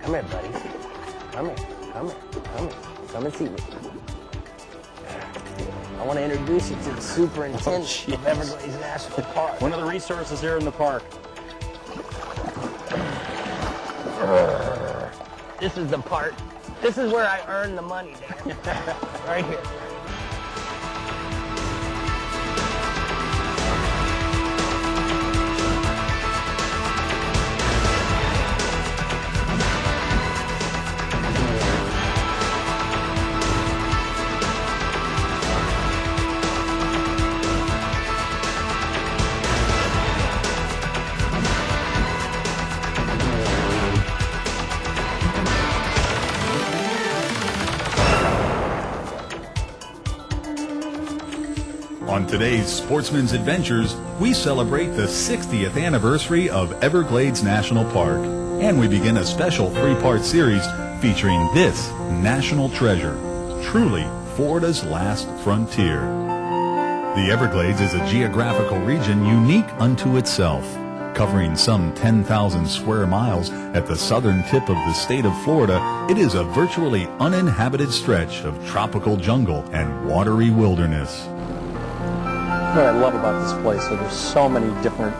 Come here, buddy. Come here. Come here. Come here. Come and see me. I want to introduce you to the Superintendent of Everglades National Park. One of the resources here in the park. This is the part. This is where I earn the money, Dan. Right here. On today's Sportsman's Adventures, we celebrate the 60th anniversary of Everglades National Park, and we begin a special three-part series featuring this national treasure, truly Florida's last frontier. The Everglades is a geographical region unique unto itself. Covering some 10,000 square miles at the southern tip of the state of Florida, it is a virtually uninhabited stretch of tropical jungle and watery wilderness. What I love about this place, so there's so many different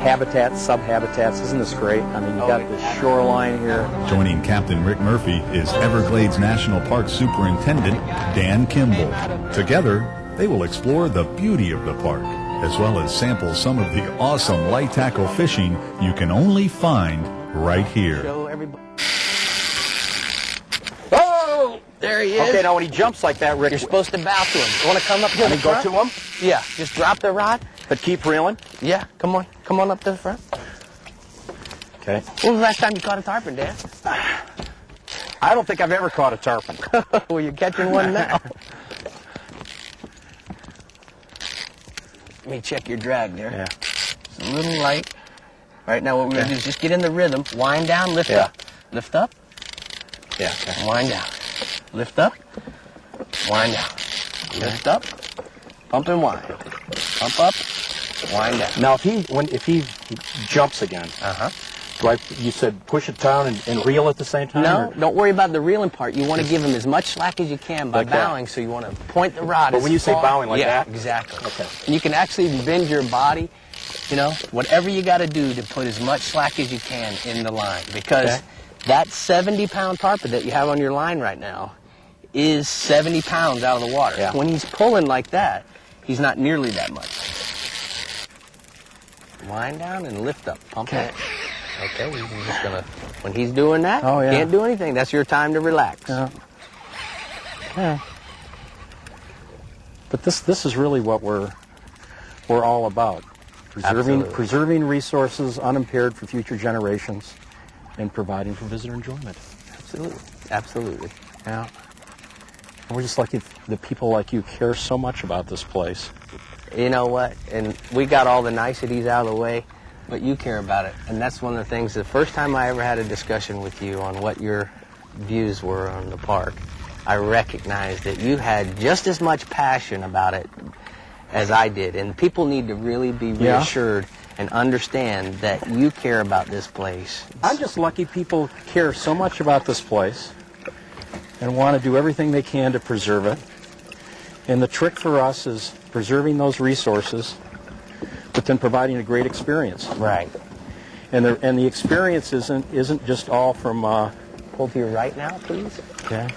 habitats, sub-habitats. Isn't this great? I mean, you got the shoreline here. Joining Captain Rick Murphy is Everglades National Park Superintendent Dan Kimball. Together, they will explore the beauty of the park, as well as sample some of the awesome light tackle fishing you can only find right here. Show everybody. Oh, there he is. Okay, now when he jumps like that, Rick, You're supposed to bow to him. You want to come up to the go front? to him, Yeah, just drop the rod. but keep reeling. Yeah, come on. Come on up to the front. Okay. When was the last time you caught a tarpon, Dan? I don't think I've ever caught a tarpon. Well, you're catching one now. Let me check your drag there. Yeah. It's a little light. All right, now what we're going to do is just get in the rhythm. Wind down, lift up. Lift up. Yeah. Okay. Wind down. Lift up. Wind down. Lift up. Pump and wind. Pump up. Wind down. Now, if he jumps again, you said push it down and reel at the same time? No, or? don't worry about the reeling part. You want to give him as much slack as you can by bowing, so you want to point the rod. But when you say bowing like that? Yeah, exactly. Okay. And you can actually bend your body, you know, whatever you got to do to put as much slack as you can in the line. Because that 70-pound tarpon that you have on your line right now is 70 pounds out of the water. Yeah. When he's pulling like that, he's not nearly that much. Wind down and lift up. Pump it. Okay, he's just gonna. When he's doing that, can't do anything. That's your time to relax. Yeah. But this is really what we're all about: preserving resources unimpaired for future generations, and providing for visitor enjoyment. Absolutely. Yeah. And we're just lucky that people like you care so much about this place. You know what? And we got all the niceties out of the way, but you care about it. And that's one of the things, the first time I ever had a discussion with you on what your views were on the park, I recognized that you had just as much passion about it as I did. And people need to really be reassured and understand that you care about this place. I'm just lucky people care so much about this place and want to do everything they can to preserve it. And the trick for us is preserving those resources, but then providing a great experience. Right. And the experience isn't just all from... Pull to your right now, please. Okay.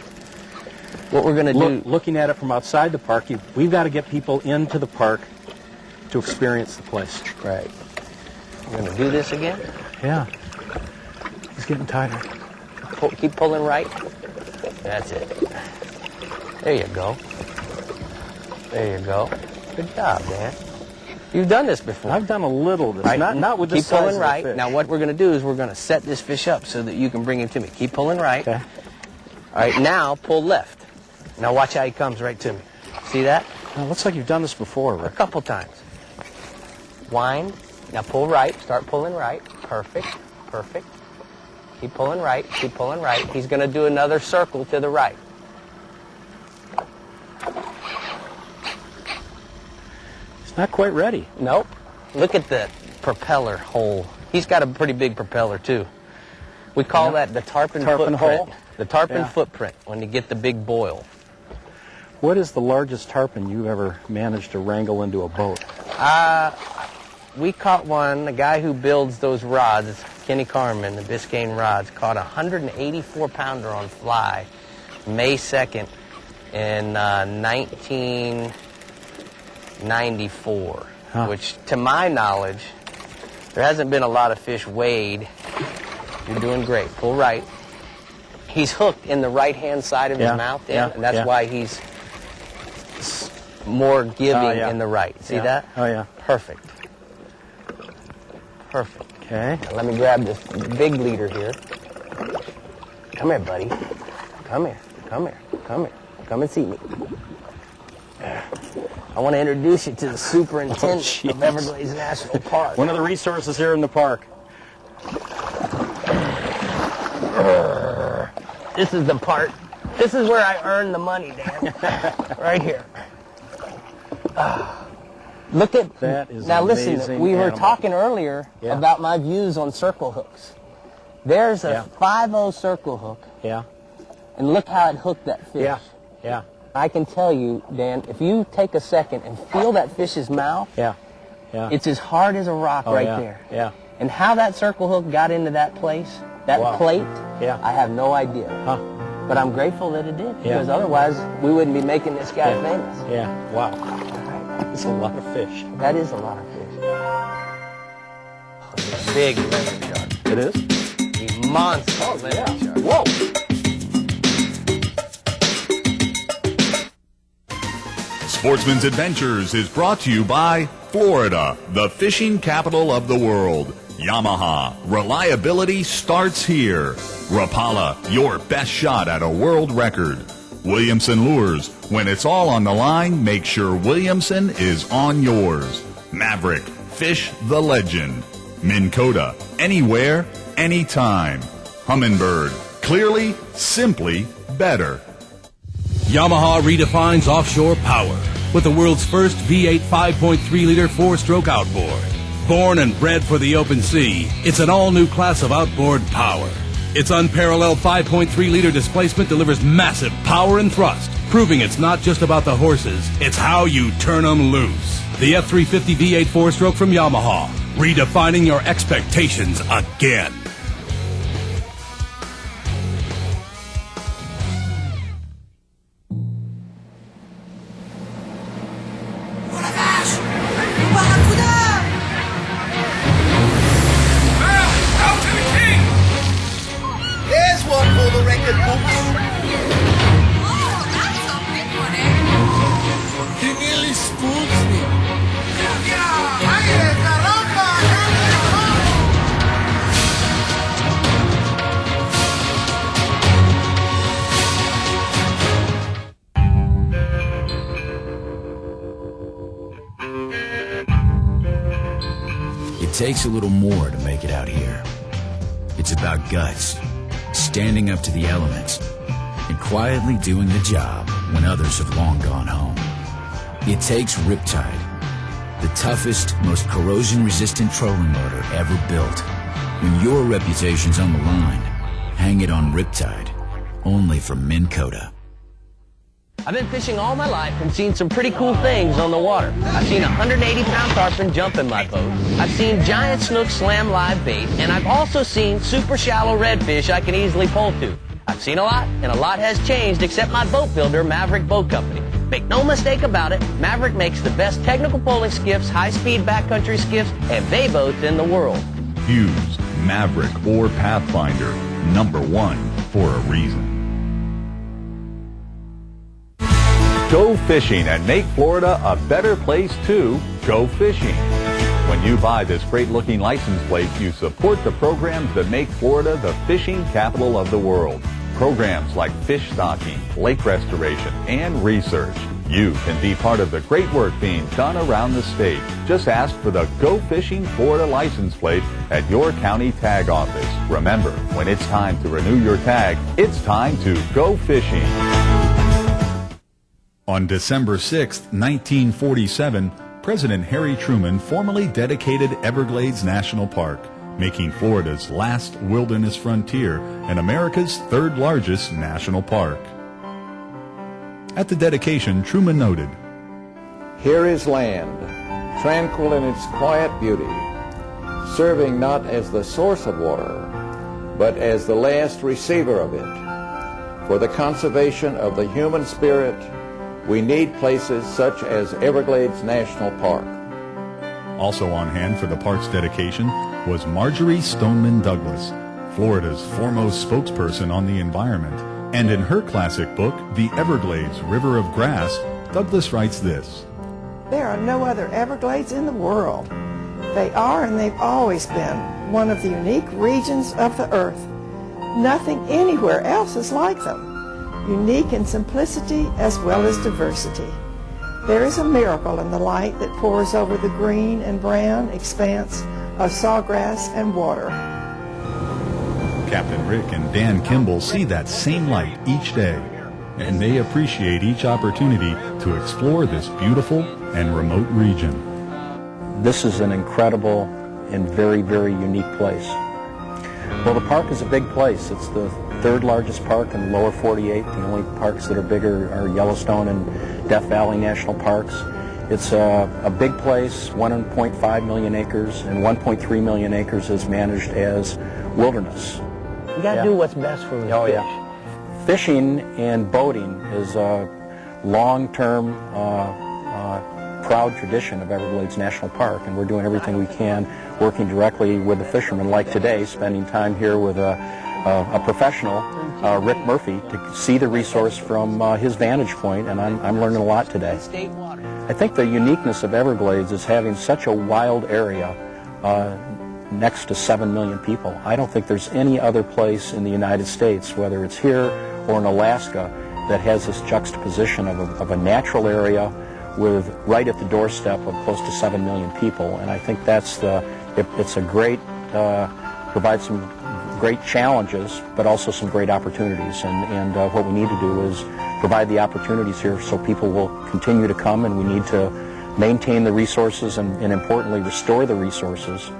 What we're going to do... Looking at it from outside the park, we've got to get people into the park to experience the place. Right. We're going to do this again? Yeah. He's getting tighter. Keep pulling right. That's it. There you go. There you go. Good job, Dan. You've done this before. I've done a little of this, right. not with this size. Keep pulling of right. the fish. Now what we're going to do is we're going to set this fish up so that you can bring him to me. Keep pulling right. Okay. All right, now pull left. Now watch how he comes right to me. See that? Now, it looks like you've done this before, Rick. A couple times. Wind. Now pull right. Start pulling right. Perfect. Perfect. Keep pulling right. Keep pulling right. He's going to do another circle to the right. It's not quite ready. Nope. Look at the propeller hole. He's got a pretty big propeller, too. We call that the tarpon footprint. hole? The tarpon Yeah. footprint when you get the big boil. What is the largest tarpon you've ever managed to wrangle into a boat? We caught one, the guy who builds those rods, Kenny Carmen, the Biscayne rods, caught a 184-pounder on fly May 2nd in 1994, which, to my knowledge, there hasn't been a lot of fish weighed. You're doing great. Pull right. He's hooked in the right-hand side of his mouth, and that's why he's more giving in the right. See that? Oh, yeah. Perfect. Perfect. Okay. Now let me grab this big leader here. Come here, buddy. Come here. Come here. Come here. Come and see me. I want to introduce you to the Superintendent of Everglades National Park. One of the resources here in the park. This is the part. This is where I earn the money, Dan. Right here. Look at that. Is now. an Listen, we were animal. talking earlier about my views on circle hooks. There's a 5-0 circle hook. Yeah. And look how it hooked that fish. Yeah. Yeah. I can tell you, Dan, if you take a second and feel that fish's mouth, it's as hard as a rock there. Yeah. And how that circle hook got into that place, that plate, I have no idea. Huh. But I'm grateful that it did, because otherwise we wouldn't be making this guy famous. Yeah. Wow. That's a lot of fish. That is a lot of fish. Big leather shark. It is? A monster leather shark. Whoa! Sportsman's Adventures is brought to you by Florida, the fishing capital of the world. Yamaha, reliability starts here. Rapala, your best shot at a world record. Williamson Lures, when it's all on the line, make sure Williamson is on yours. Maverick, fish the legend. Minn Kota, anywhere, anytime. Humminbird, clearly, simply better. Yamaha redefines offshore power with the world's first V8 5.3-liter four-stroke outboard. Born and bred for the open sea, it's an all-new class of outboard power. Its unparalleled 5.3-liter displacement delivers massive power and thrust, proving it's not just about the horses, it's how you turn them loose. The F350 V8 four-stroke from Yamaha, redefining your expectations again. It takes a little more to make it out here. It's about guts, standing up to the elements, and quietly doing the job when others have long gone home. It takes Riptide, the toughest, most corrosion-resistant trolling motor ever built. When your reputation's on the line, hang it on Riptide, only from Minn Kota. I've been fishing all my life and seen some pretty cool things on the water. I've seen a 180-pound tarpon jump in my boat. I've seen giant snook slam live bait, and I've also seen super shallow redfish I can easily pull to. I've seen a lot, and a lot has changed except my boat builder, Maverick Boat Company. Make no mistake about it, Maverick makes the best technical poling skiffs, high-speed backcountry skiffs, and bay boats in the world. Used Maverick or Pathfinder, #1 for a reason. Go fishing and make Florida a better place to go fishing. When you buy this great-looking license plate, you support the programs that make Florida the fishing capital of the world. Programs like fish stocking, lake restoration, and research. You can be part of the great work being done around the state. Just ask for the Go Fishing Florida license plate at your county tag office. Remember, when it's time to renew your tag, it's time to go fishing. On December 6, 1947, President Harry Truman formally dedicated Everglades National Park. making Florida's last wilderness frontier and America's third largest national park. At the dedication, Truman noted, "Here is land, tranquil in its quiet beauty, serving not as the source of water, but as the last receiver of it. For the conservation of the human spirit, we need places such as Everglades National Park." Also on hand for the park's dedication was Marjorie Stoneman Douglas, Florida's foremost spokesperson on the environment. And in her classic book, The Everglades River of Grass, Douglas writes this: "There are no other Everglades in the world. They are, and they've always been, one of the unique regions of the earth. Nothing anywhere else is like them, unique in simplicity as well as diversity. There is a miracle in the light that pours over the green and brown expanse of sawgrass and water." Captain Rick and Dan Kimball see that same light each day, and they appreciate each opportunity to explore this beautiful and remote region. This is an incredible and very, very unique place. Well, the park is a big place. It's the third largest park in the lower 48. The only parks that are bigger are Yellowstone and Death Valley National Parks. It's a big place, 1.5 million acres, and 1.3 million acres is managed as wilderness. You got to do what's best for the Oh, fish. yeah. Fishing and boating is a long-term, proud tradition of Everglades National Park, and we're doing everything we can, working directly with the fishermen, like today, spending time here with a professional, Rick Murphy, to see the resource from his vantage point, and I'm learning a lot today. State water. I think the uniqueness of Everglades is having such a wild area next to 7 million people. I don't think there's any other place in the United States, whether it's here or in Alaska, that has this juxtaposition of a natural area with right at the doorstep of close to 7 million people. And I think that's it's a great, provides some great challenges, but also some great opportunities. And what we need to do is provide the opportunities here so people will continue to come, and we need to maintain the resources and importantly restore the resources,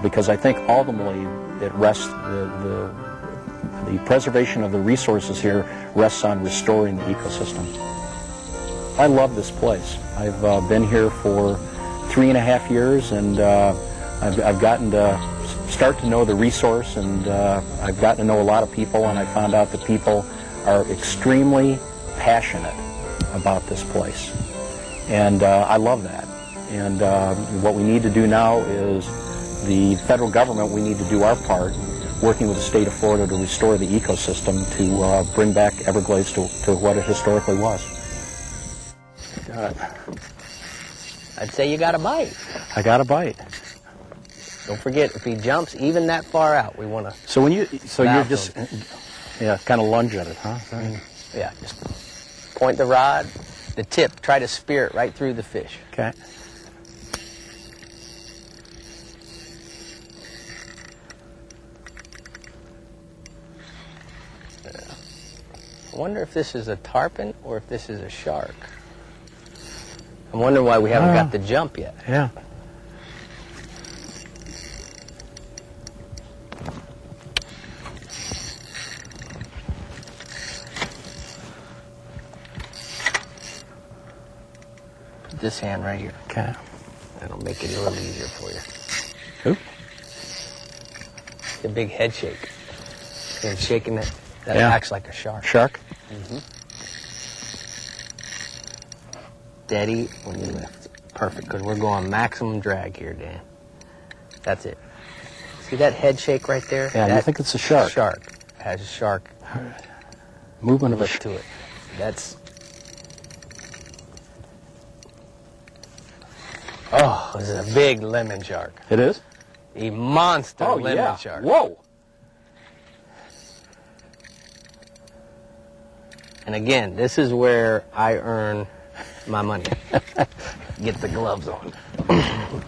because I think ultimately it rests, the preservation of the resources here rests on restoring the ecosystem. I love this place. I've been here for 3.5 years, and I've gotten to start to know the resource, and I've gotten to know a lot of people, and I found out that people are extremely passionate about this place. And I love that. And what we need to do now is the federal government, we need to do our part, working with the state of Florida to restore the ecosystem, to bring back Everglades to what it historically was. I'd say you got a bite. I got a bite. Don't forget, if he jumps even that far out, we want to... So when you're just, kind of lunge at it, huh? Yeah, just point the rod, the tip, try to spear it right through the fish. Okay. I wonder if this is a tarpon or if this is a shark. I wonder why we haven't got the jump yet. Yeah. Put this hand right here. Okay. That'll make it a little easier for you. Oop. The big head shake. And shaking it, that Yeah. acts like a shark. Shark? Steady when you lift. Perfect, because we're going maximum drag here, Dan. That's it. See that head shake right there? Yeah, that, you think it's a shark? Shark. Has a shark Movement of a lift to it. That's... Oh, this is a big lemon shark. It is? A monster lemon shark. Whoa! And again, this is where I earn my money. Get the gloves on.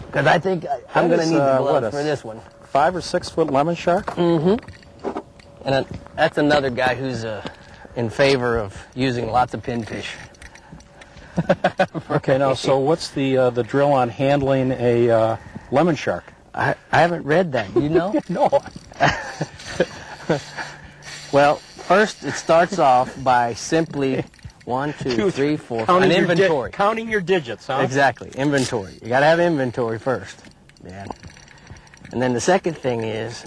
Because I think I'm going to need the gloves for this one. 5 or 6 foot lemon shark? Mm-hmm. And that's another guy who's in favor of using lots of pinfish. Okay, now, so what's the drill on handling a lemon shark? I haven't read that. Do you know? No. Well, first it starts off by simply 1, 2, 3, 4, an inventory. Counting your digits, huh? Exactly, inventory. You got to have inventory first, man. And then the second thing is,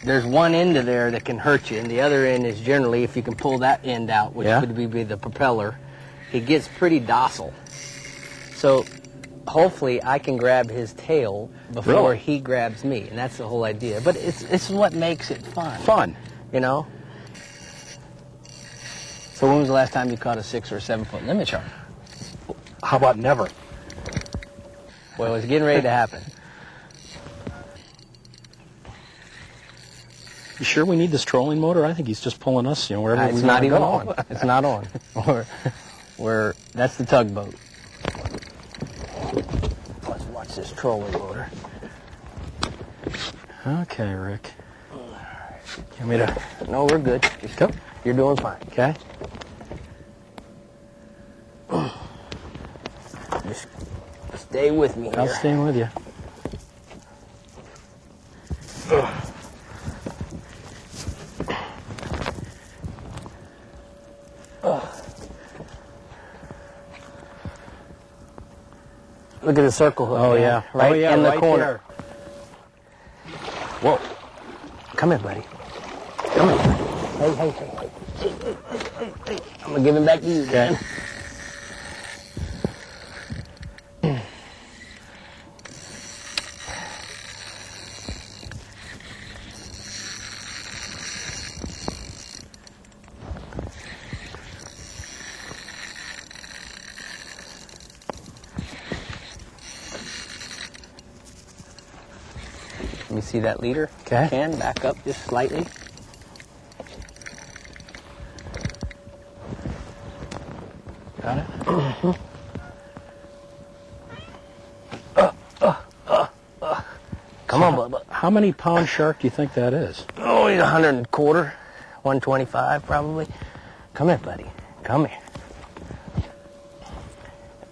there's one end of there that can hurt you, and the other end is generally, if you can pull that end out, which would be the propeller, it gets pretty docile. So hopefully I can grab his tail before he grabs me, and that's the whole idea. But it's what makes it fun. Fun. You know? So when was the last time you caught a 6 or 7 foot limit shark? How about never? Well, it's getting ready to happen. You sure we need this trolling motor? I think he's just pulling us, wherever we It's not even go. on. It's not on. That's the tugboat. Let's watch this trolling motor. Okay, Rick. You want me to? No, we're good. Just go. You're doing fine. Okay. Just stay with me here. I'll stay with you. Look at the circle hook. Oh, man. yeah. Right in the right corner. there. Whoa. Come here, buddy. Come here, buddy. Hey. I'm going to give him back to you, man. Let me see that leader. Okay. Can back up just slightly. Got it? Come on, Bubba. How many pound shark do you think that is? Oh, he's 100 and a quarter. 125 probably. Come here, buddy. Come here.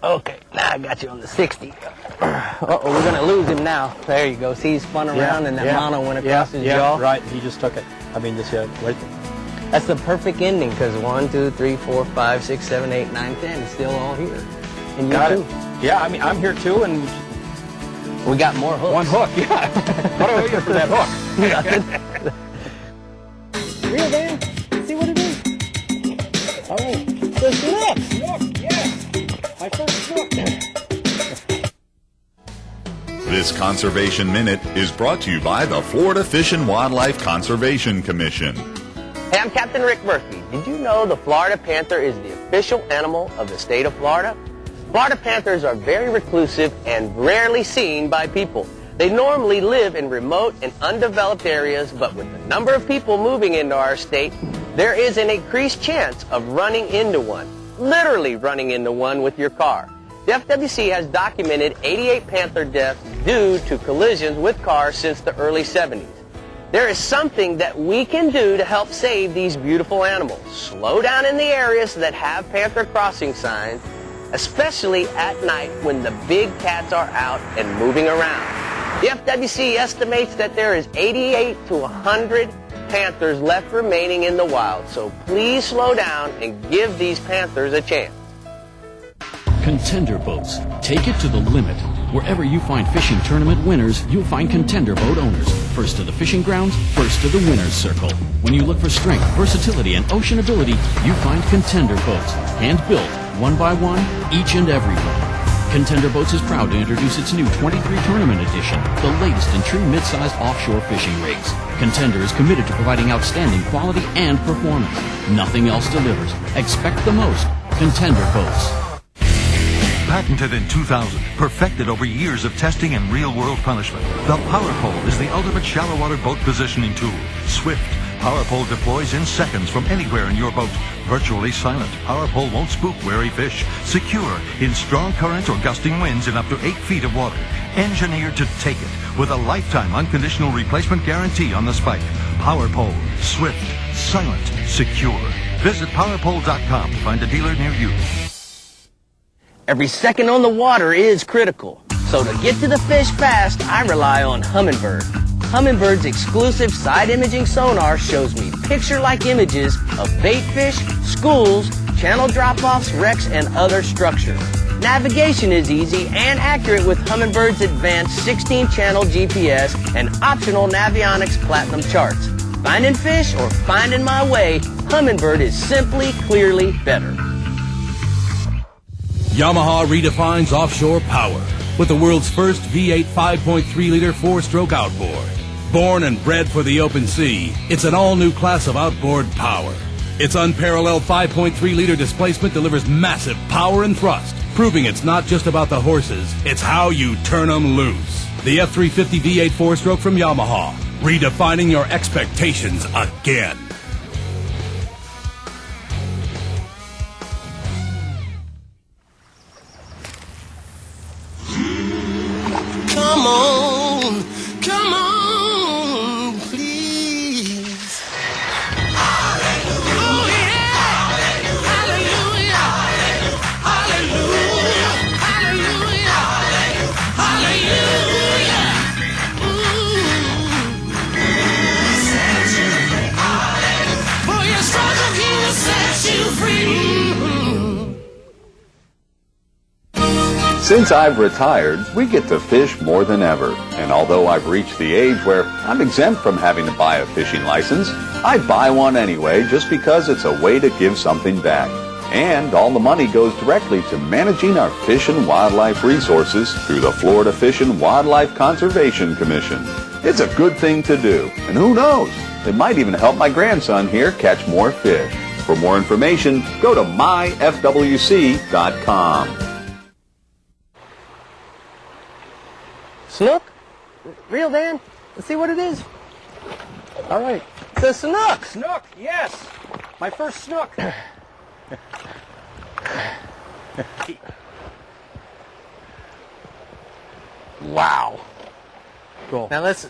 Okay, now I got you on the 60. Uh-oh, we're going to lose him now. There you go. See, he's spun around and that mono went across his jaw. Right, he just took it. I mean, just, right. That's the perfect ending because 1, 2, 3, 4, 5, 6, 7, 8, 9, 10 is still all here. And you Got too. it. Yeah, I mean, I'm here too, and We got more hooks. one hook, yeah. What do I owe you for that hook? Reel, Dan. See what it is. All right. Just look. Yeah. My first hook. This Conservation Minute is brought to you by the Florida Fish and Wildlife Conservation Commission. Hey, I'm Captain Rick Murphy. Did you know the Florida panther is the official animal of the state of Florida? Florida panthers are very reclusive and rarely seen by people. They normally live in remote and undeveloped areas, but with the number of people moving into our state, there is an increased chance of running into one, literally running into one with your car. The FWC has documented 88 panther deaths due to collisions with cars since the early 70s. There is something that we can do to help save these beautiful animals. Slow down in the areas that have panther crossing signs, especially at night when the big cats are out and moving around. The FWC estimates that there is 88 to 100 panthers left remaining in the wild, so please slow down and give these panthers a chance. Contender boats. Take it to the limit. Wherever you find fishing tournament winners, you'll find Contender boat owners. First to the fishing grounds, first to the winner's circle. When you look for strength, versatility, and ocean ability, you find Contender boats. Hand-built, one by one, each and every one. Contender Boats is proud to introduce its new 23 Tournament Edition, the latest in true mid-sized offshore fishing rigs. Contender is committed to providing outstanding quality and performance. Nothing else delivers. Expect the most. Contender Boats. Patented in 2000, perfected over years of testing and real-world punishment, the Power Pole is the ultimate shallow-water boat positioning tool. Swift, Power Pole deploys in seconds from anywhere in your boat. Virtually silent, Power Pole won't spook wary fish. Secure in strong currents or gusting winds in up to 8 feet of water. Engineered to take it with a lifetime unconditional replacement guarantee on the spike. Power Pole, swift, silent, secure. Visit powerpole.com to find a dealer near you. Every second on the water is critical. So to get to the fish fast, I rely on Humminbird. Humminbird's exclusive side imaging sonar shows me picture-like images of bait fish, schools, channel drop-offs, wrecks, and other structures. Navigation is easy and accurate with Humminbird's advanced 16-channel GPS and optional Navionics Platinum charts. Finding fish or finding my way, Humminbird is simply, clearly better. Yamaha redefines offshore power with the world's first V8 5.3-liter four-stroke outboard. Born and bred for the open sea, it's an all-new class of outboard power. Its unparalleled 5.3-liter displacement delivers massive power and thrust, proving it's not just about the horses, it's how you turn them loose. The F350 V8 four-stroke from Yamaha, redefining your expectations again. Come on, please. Hallelujah, hallelujah, hallelujah, hallelujah, hallelujah. For your struggle, he will set you free. Since I've retired, we get to fish more than ever. And although I've reached the age where I'm exempt from having to buy a fishing license, I buy one anyway just because it's a way to give something back. And all the money goes directly to managing our fish and wildlife resources through the Florida Fish and Wildlife Conservation Commission. It's a good thing to do. And who knows, it might even help my grandson here catch more fish. For more information, go to myfwc.com. Snook? Real, Dan? Let's see what it is. All right. It's a snook. Snook, yes. My first snook. Wow. Cool. Now let's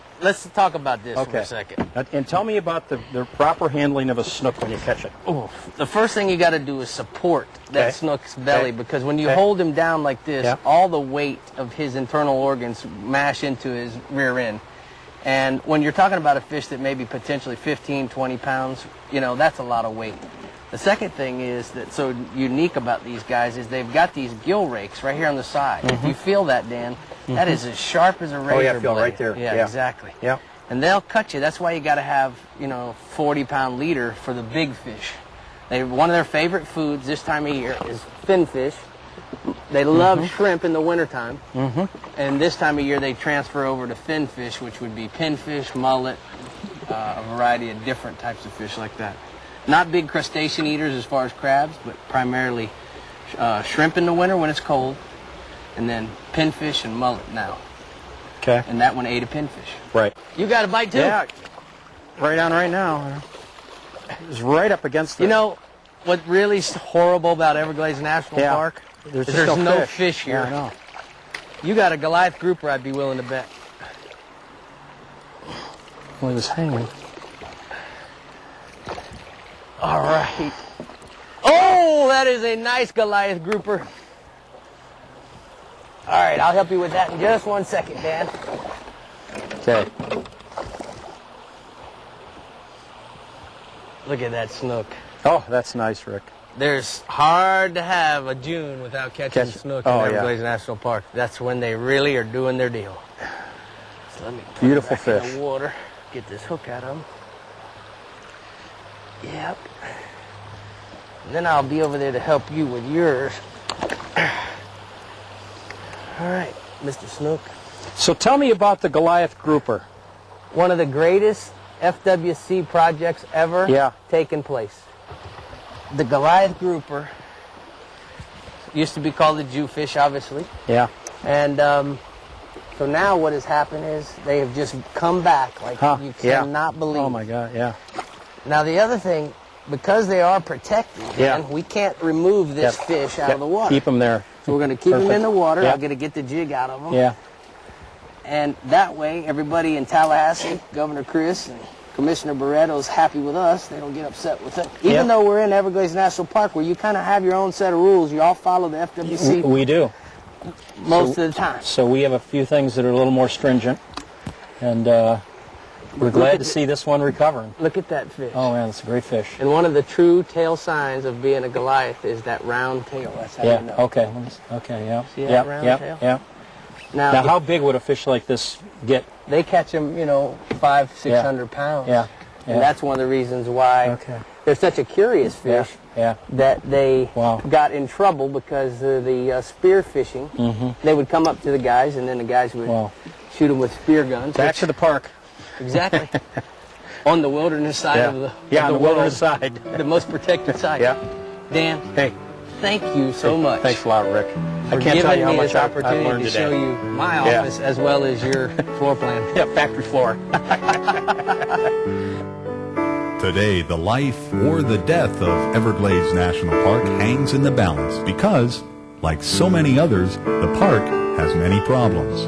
talk about this for a second. And tell me about the proper handling of a snook when you catch it. Oh, the first thing you got to do is support that snook's belly, because when you hold him down like this, all the weight of his internal organs mash into his rear end. And when you're talking about a fish that may be potentially 15, 20 pounds, you know, that's a lot of weight. The second thing is that's so unique about these guys is they've got these gill rakes right here on the side. If you feel that, Dan, that is as sharp as a razor blade. Oh, yeah, feel right there. Yeah, exactly. Yeah. And they'll cut you. That's why you got to have, 40-pound leader for the big fish. One of their favorite foods this time of year is finfish. They love shrimp in the wintertime. And this time of year they transfer over to finfish, which would be pinfish, mullet, a variety of different types of fish like that. Not big crustacean eaters as far as crabs, but primarily shrimp in the winter when it's cold, and then pinfish and mullet now. Okay. And that one ate a pinfish. Right. You got a bite too? Yeah. Right on right now. It's right up against the... You know what really is horrible about Everglades National Park? There's no fish here. Yeah, I know. You got a Goliath grouper, I'd be willing to bet. Well, he was hanging. All right. Oh, that is a nice Goliath grouper. All right, I'll help you with that in just 1 second, Dan. Okay. Look at that snook. Oh, that's nice, Rick. There's hard to have a June without catching snook in Everglades National Park. That's when they really are doing their deal. So let me put beautiful him back fish. In the water. Get this hook out of him. Yep. And then I'll be over there to help you with yours. All right, Mr. Snook. So tell me about the Goliath grouper. One of the greatest FWC projects ever taken place. The Goliath grouper used to be called the Jewfish, obviously. Yeah. And so now what has happened is they have just come back like you cannot believe. Oh my God, yeah. Now the other thing, because they are protected, we can't remove this fish out of the water. Keep them there. So we're going to keep them in the water. I'm going to get the jig out of them. Yeah. And that way, everybody in Tallahassee, Governor Chris and Commissioner Barretto's happy with us. They don't get upset with it. Even though we're in Everglades National Park, where you kind of have your own set of rules, you all follow the FWC. We do. most of the time. So we have a few things that are a little more stringent, and we're glad to see this one recovering. Look at that fish. Oh man, it's a great fish. And one of the true tail signs of being a Goliath is that round tail. That's how you know. Okay. Okay. Yeah. See that round tail? Yeah. Now how big would a fish like this get? They catch them, 500-600 pounds. Yeah. And that's one of the reasons why they're such a curious fish that they got in trouble because of the spear fishing. They would come up to the guys, and then the guys would shoot them with spear guns. Back to the park. Exactly. On the wilderness side of the on the wilderness side. The most protected side. Yeah. Dan, hey, thank you so much. Thanks a lot, Rick. For I can't tell you how much this I've opportunity learned to today. show you my office as well as your floor plan. Yeah, factory floor. Today, the life or the death of Everglades National Park hangs in the balance because, like so many others, the park has many problems.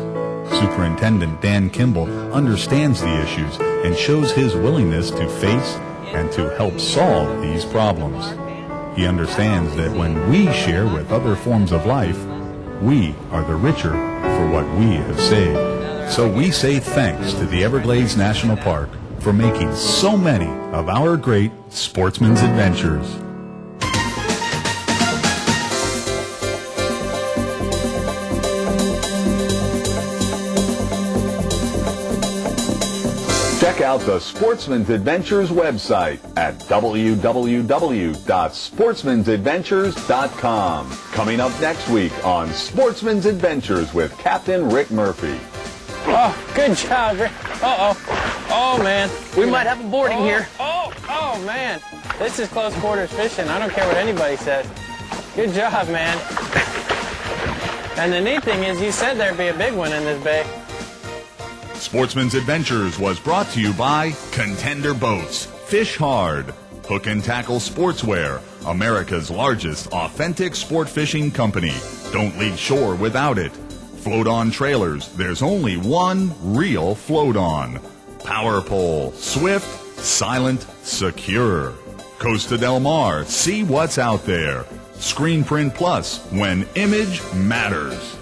Superintendent Dan Kimball understands the issues and shows his willingness to face and to help solve these problems. He understands that when we share with other forms of life, we are the richer for what we have saved. So we say thanks to the Everglades National Park for making so many of our great sportsman's adventures. Check out the Sportsman's Adventures website at www.sportsmansadventures.com. Coming up next week on Sportsman's Adventures with Captain Rick Murphy. Oh, good job, Rick. Uh-oh. Oh, man. We might have a boarding here. Oh, man. This is close quarters fishing. I don't care what anybody says. Good job, man. And the neat thing is you said there'd be a big one in this bay. Sportsman's Adventures was brought to you by Contender Boats, Fish Hard, Hook and Tackle Sportswear, America's largest authentic sport fishing company. Don't leave shore without it. Float-on trailers, there's only one real float-on. Power pole, swift, silent, secure. COSTA DEL MAR, see what's out there. Screen Print Plus, when image matters.